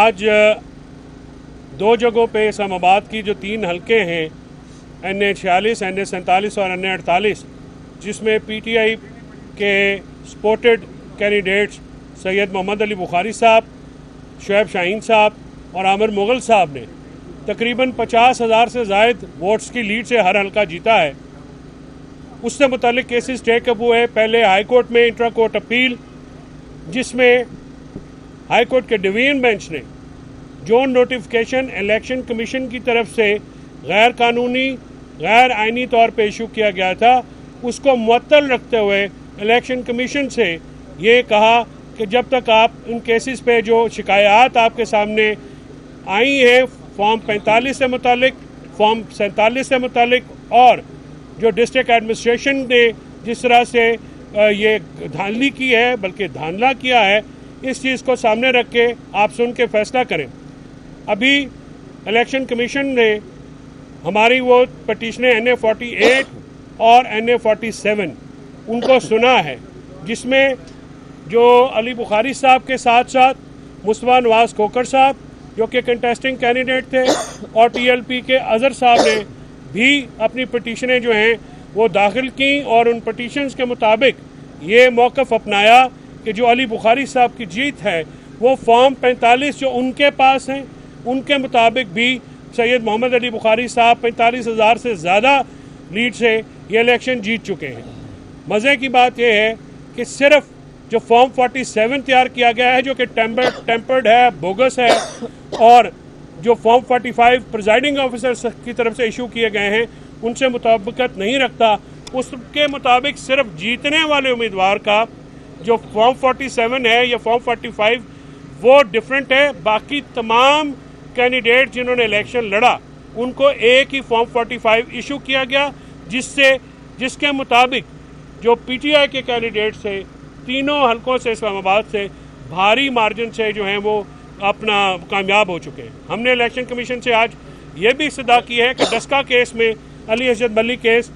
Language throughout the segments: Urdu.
آج دو جگہوں پہ اسلام آباد کی جو 3 حلقے ہیں NA46, NA47 اور NA48 جس میں PTI کے سپورٹڈ کینڈیڈیٹس سید محمد علی بخاری صاحب, شعیب شاہین صاحب اور عامر مغل صاحب نے تقریباً 50,000 سے زائد ووٹس کی لیڈ سے ہر حلقہ جیتا ہے. اس سے متعلق کیسز ٹیک اپ ہوئے, پہلے ہائی کورٹ میں انٹرا کورٹ اپیل, جس میں ہائی کورٹ کے ڈویژن بینچ نے جو نوٹیفکیشن الیکشن کمیشن کی طرف سے غیر قانونی غیر آئینی طور پہ ایشو کیا گیا تھا اس کو معطل رکھتے ہوئے الیکشن کمیشن سے یہ کہا کہ جب تک آپ ان کیسز پہ جو شکایات آپ کے سامنے آئی ہیں فارم 45 سے متعلق, فارم 47 سے متعلق, اور جو ڈسٹرکٹ ایڈمنسٹریشن نے جس طرح سے یہ دھاندلی کی ہے بلکہ دھاندلا کیا ہے, اس چیز کو سامنے رکھ کے آپ سن کے فیصلہ کریں. ابھی الیکشن کمیشن نے ہماری وہ پٹیشنیں NA48 اور NA47 ان کو سنا ہے, جس میں جو علی بخاری صاحب کے ساتھ ساتھ مصطفیٰ نواز کھوکھر صاحب جو کہ کنٹیسٹنگ کینڈیڈیٹ تھے اور TLP کے اظہر صاحب نے بھی اپنی پٹیشنیں جو ہیں وہ داخل کیں, اور ان پٹیشنز کے مطابق یہ موقف اپنایا کہ جو علی بخاری صاحب کی جیت ہے وہ فارم 45 جو ان کے پاس ہیں ان کے مطابق بھی سید محمد علی بخاری صاحب 45,000 سے زیادہ لیڈ سے یہ الیکشن جیت چکے ہیں. مزے کی بات یہ ہے کہ صرف جو فارم 47 تیار کیا گیا ہے جو کہ ٹیمپرڈ ہے, بوگس ہے, اور جو فارم 45 پریزائڈنگ آفیسر کی طرف سے ایشو کیے گئے ہیں ان سے مطابقت نہیں رکھتا. اس کے مطابق صرف جیتنے والے امیدوار کا جو فارم 47 ہے یا فارم 45 وہ ڈیفرنٹ ہے. باقی تمام کینڈیڈیٹ جنہوں نے الیکشن لڑا ان کو ایک ہی فارم 45 ایشو کیا گیا, جس کے مطابق جو PTI کے کینڈیڈیٹ سے تینوں حلقوں سے اسلام آباد سے بھاری مارجن سے جو ہیں وہ اپنا کامیاب ہو چکے ہیں. ہم نے الیکشن کمیشن سے آج یہ بھی استدعا کی ہے کہ ڈسکا کیس میں علی اسجد ملک کیس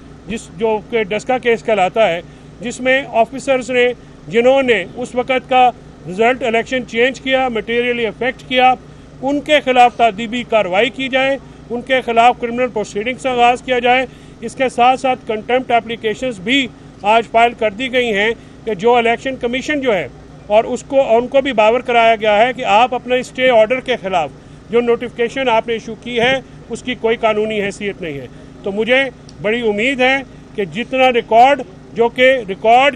جو کہ ڈسکا کیس کہلاتا ہے, جس میں آفیسرز نے جنہوں نے اس وقت کا رزلٹ الیکشن چینج کیا, میٹیریلی افیکٹ کیا, ان کے خلاف تادیبی کارروائی کی جائے, ان کے خلاف کرمنل پروسیڈنگ سے آغاز کیا جائے. اس کے ساتھ ساتھ کنٹمپٹ اپلیکیشنز بھی آج فائل کر دی گئی ہیں کہ جو الیکشن کمیشن جو ہے اور ان کو بھی باور کرایا گیا ہے کہ آپ اپنے اسٹے آرڈر کے خلاف جو نوٹیفکیشن آپ نے ایشو کی ہے اس کی کوئی قانونی حیثیت نہیں ہے. تو مجھے بڑی امید ہے کہ جتنا ریکارڈ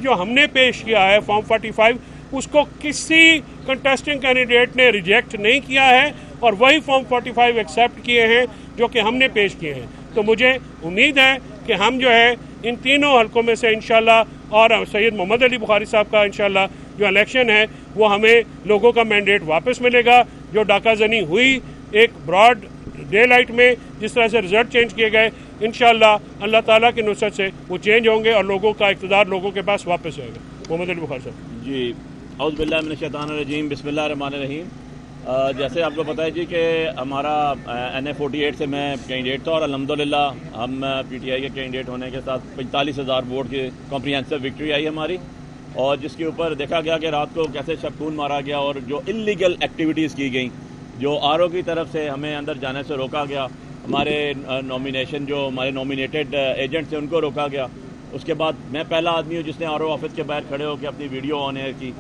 جو ہم نے پیش کیا ہے فارم 45 اس کو کسی کنٹیسٹنگ کینڈیڈیٹ نے ریجیکٹ نہیں کیا ہے, اور وہی فارم 45 ایکسیپٹ کیے ہیں جو کہ ہم نے پیش کیے ہیں. تو مجھے امید ہے کہ ہم جو ہے ان تینوں حلقوں میں سے انشاءاللہ, اور سید محمد علی بخاری صاحب کا انشاءاللہ جو الیکشن ہے وہ ہمیں لوگوں کا مینڈیٹ واپس ملے گا. جو ڈاکہ زنی ہوئی ایک براڈ ڈے لائٹ میں جس طرح سے رزلٹ چینج کیے گئے, انشاءاللہ اللہ تعالیٰ کی نصرت سے وہ چینج ہوں گے اور لوگوں کا اقتدار لوگوں کے پاس واپس آئے گا. محمد علی بخاری صاحب. جی, اعوذ باللہ من الشیطان الرجیم, بسم اللہ الرحمن الرحیم. جیسے آپ کو پتہ ہے جی کہ ہمارا NA48 سے میں کینڈیڈیٹ تھا, اور الحمدللہ ہم PTI کے کینڈیڈیٹ ہونے کے ساتھ 45,000 ووٹ کی کمپریہنسو وکٹری آئی ہماری, اور جس کے اوپر دیکھا گیا کہ رات کو کیسے شبخون مارا گیا اور جو انلیگل ایکٹیویٹیز کی گئیں, جو RO کی طرف سے ہمیں اندر جانے سے روکا گیا, ہمارے نومینیشن جو ہمارے نومینیٹڈ ایجنٹس ہیں ان کو روکا گیا. اس کے بعد میں پہلا آدمی ہوں جس نے RO آفس کے باہر کھڑے ہو کے اپنی ویڈیو آن ایئر کی.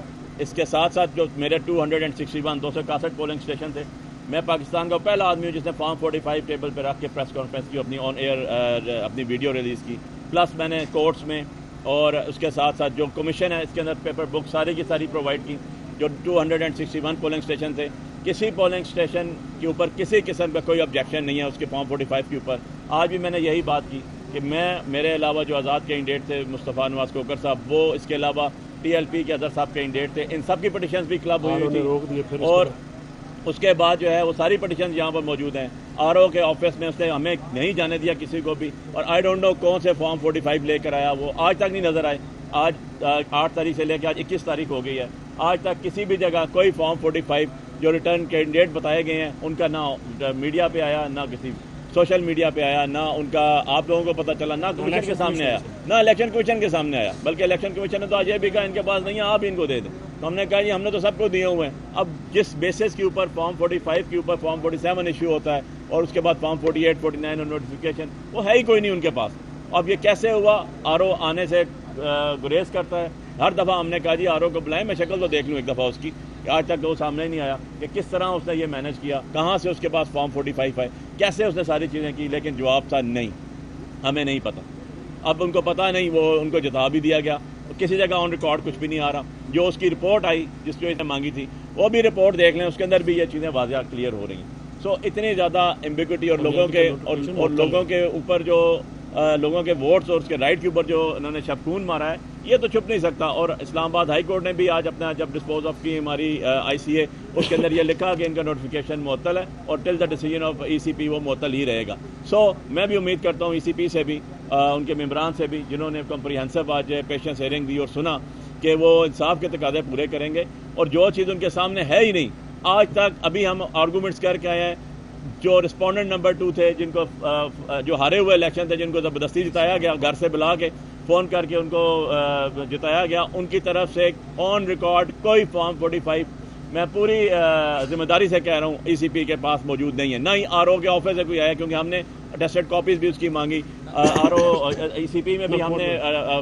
اس کے ساتھ ساتھ جو میرے 261 پولنگ اسٹیشن تھے, میں پاکستان کا پہلا آدمی ہوں جس نے فارم 45 ٹیبل پہ رکھ کے پریس کانفرنس کی, اپنی آن ایئر اپنی ویڈیو ریلیز کی. پلس میں نے کورٹس میں اور اس کے ساتھ ساتھ جو کمیشن ہے اس کے اندر پیپر بک ساری کی ساری پرووائڈ کی. جو 261 پولنگ اسٹیشن تھے, کسی پولنگ اسٹیشن کے اوپر کسی قسم کا کوئی آبجیکشن نہیں ہے اس کے فارم 45 کے اوپر. آج بھی میں نے یہی بات کی کہ میرے علاوہ جو آزاد کینڈیڈیٹ تھے مصطفیٰ نواز کھوکھر صاحب, وہ اس کے علاوہ TLP کے اظہر صاحب کینڈیڈیٹ تھے, ان سب کی پٹیشنز بھی کلب ہوئی تھی, اور اس کے بعد جو ہے وہ ساری پٹیشنز یہاں پر موجود ہیں. RO کے آفس میں اس نے ہمیں نہیں جانے دیا کسی کو بھی, اور آئی ڈونٹ نو کون سے فارم 45 لے کر آیا, وہ آج تک نہیں نظر آئے. آج 8 تاریخ سے لے کے آج 21 تاریخ ہو گئی ہے, آج تک کسی بھی جگہ کوئی فارم 45 جو ریٹرن کینڈیڈیٹ بتائے گئے ہیں ان کا نہ میڈیا پہ آیا, نہ کسی سوشل میڈیا پہ آیا, نہ ان کا آپ لوگوں کو پتہ چلا, نہ کمیشن کے سامنے آیا, نہ الیکشن کمیشن کے سامنے آیا. بلکہ الیکشن کمیشن نے تو آج یہ بھی کہا ان کے پاس نہیں ہے, آپ ان کو دے دیں. تو ہم نے کہا جی ہم نے تو سب کو دیے ہوئے ہیں. اب جس بیسس کے اوپر فارم 45 کے اوپر فارم 47 ایشو ہوتا ہے اور اس کے بعد فارم 48 49 اور نوٹیفیکیشن وہ ہے ہی کوئی نہیں ان کے پاس. اب یہ کیسے ہوا؟ آر او آنے سے گریز کرتا ہے. ہر دفعہ ہم نے کہا جی آر او کو بلائیں, میں شکل تو دیکھ لوں ایک دفعہ اس کی, آج تک تو وہ سامنے نہیں آیا کہ کس طرح اس نے یہ مینج کیا, کہاں سے اس کے پاس فارم 45 ہے, کیسے اس نے ساری چیزیں کی. لیکن جواب تھا نہیں, ہمیں نہیں پتہ. اب ان کو پتہ نہیں, وہ ان کو جتا بھی دیا گیا, کسی جگہ آن ریکارڈ کچھ بھی نہیں آ رہا. جو اس کی رپورٹ آئی جس کو اس نے مانگی تھی وہ بھی رپورٹ دیکھ لیں, اس کے اندر بھی یہ چیزیں واضح کلیئر ہو رہی ہیں. سو اتنی زیادہ ایمبیگوٹی اور لوگوں کے اوپر جو لوگوں کے ووٹس اور اس کے رائٹ کے اوپر جو انہوں نے شبکون مارا ہے, یہ تو چھپ نہیں سکتا. اور اسلام آباد ہائی کورٹ نے بھی آج اپنا جب ڈسپوز آف کی ہماری آئی سی اے, اس کے اندر یہ لکھا کہ ان کا نوٹیفیکیشن معطل ہے اور ٹل دا ڈیسیجن آف ای سی پی وہ معطل ہی رہے گا. سو میں بھی امید کرتا ہوں ای سی پی سے بھی, ان کے ممبران سے بھی, جنہوں نے کمپریہنسو آج پیشنس ہیئرنگ دی اور سنا, کہ وہ انصاف کے تقاضے پورے کریں گے. اور جو چیز ان کے سامنے ہے ہی نہیں آج تک, ابھی ہم آرگومنٹس کر کے آئے ہیں, جو رسپونڈنٹ نمبر 2 تھے, جن کو جو ہارے ہوئے الیکشن تھے, جن کو زبردستی جتایا گیا, گھر سے بلا کے فون کر کے ان کو جتایا گیا, ان کی طرف سے آن ریکارڈ کوئی فارم 45 میں پوری ذمہ داری سے کہہ رہا ہوں ای سی پی کے پاس موجود نہیں ہے. نہ ہی آر او کے آفس سے کوئی آیا, کیونکہ ہم نے اٹیسٹڈ کاپیز بھی اس کی مانگی. آر او ای سی پی میں بھی ہم نے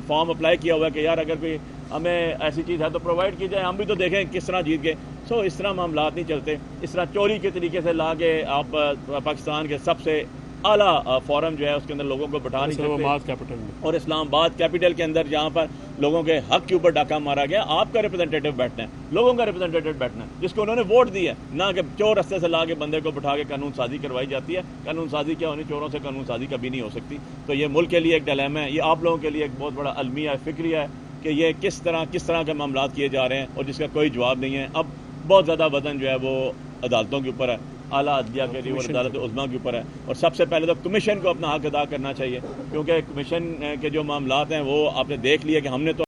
فارم اپلائی کیا ہوا ہے کہ یار اگر کوئی ہمیں ایسی چیز ہے تو پرووائڈ کی جائے, ہم بھی تو دیکھیں کس طرح جیت گئے. سو اس طرح معاملات نہیں چلتے. اس طرح چوری کے طریقے سے لا کے آپ پاکستان کے سب سے اعلیٰ فورم جو ہے اس کے اندر لوگوں کو بٹھا نہیں سکتے. اور اسلام آباد کیپٹل کے اندر جہاں پر لوگوں کے حق کے اوپر ڈاکہ مارا گیا, آپ کا ریپرزینٹیٹیو بیٹھنا ہے, لوگوں کا ریپرزینٹیٹیو بیٹھنا ہے, جس کو انہوں نے ووٹ دی ہے, نہ کہ چور رستے سے لا کے بندے کو بٹھا کے قانون سازی کروائی جاتی ہے. قانون سازی کیا ہونی, چوروں سے قانون سازی کبھی نہیں ہو سکتی. تو یہ ملک کے لیے ایک ڈیلیما ہے, یہ آپ لوگوں کے لیے ایک بہت بڑا المیہ فکریہ ہے کہ یہ کس طرح کے معاملات کیے جا رہے ہیں اور جس کا کوئی جواب نہیں ہے. اب بہت زیادہ وزن جو ہے وہ عدالتوں کے اوپر ہے, اعلیٰ عدلیہ کے لیے اور عدالت عظمیٰ کے اوپر ہے. اور سب سے پہلے تو کمیشن کو اپنا حق ادا کرنا چاہیے, کیونکہ کمیشن کے جو معاملات ہیں وہ آپ نے دیکھ لیا کہ ہم نے تو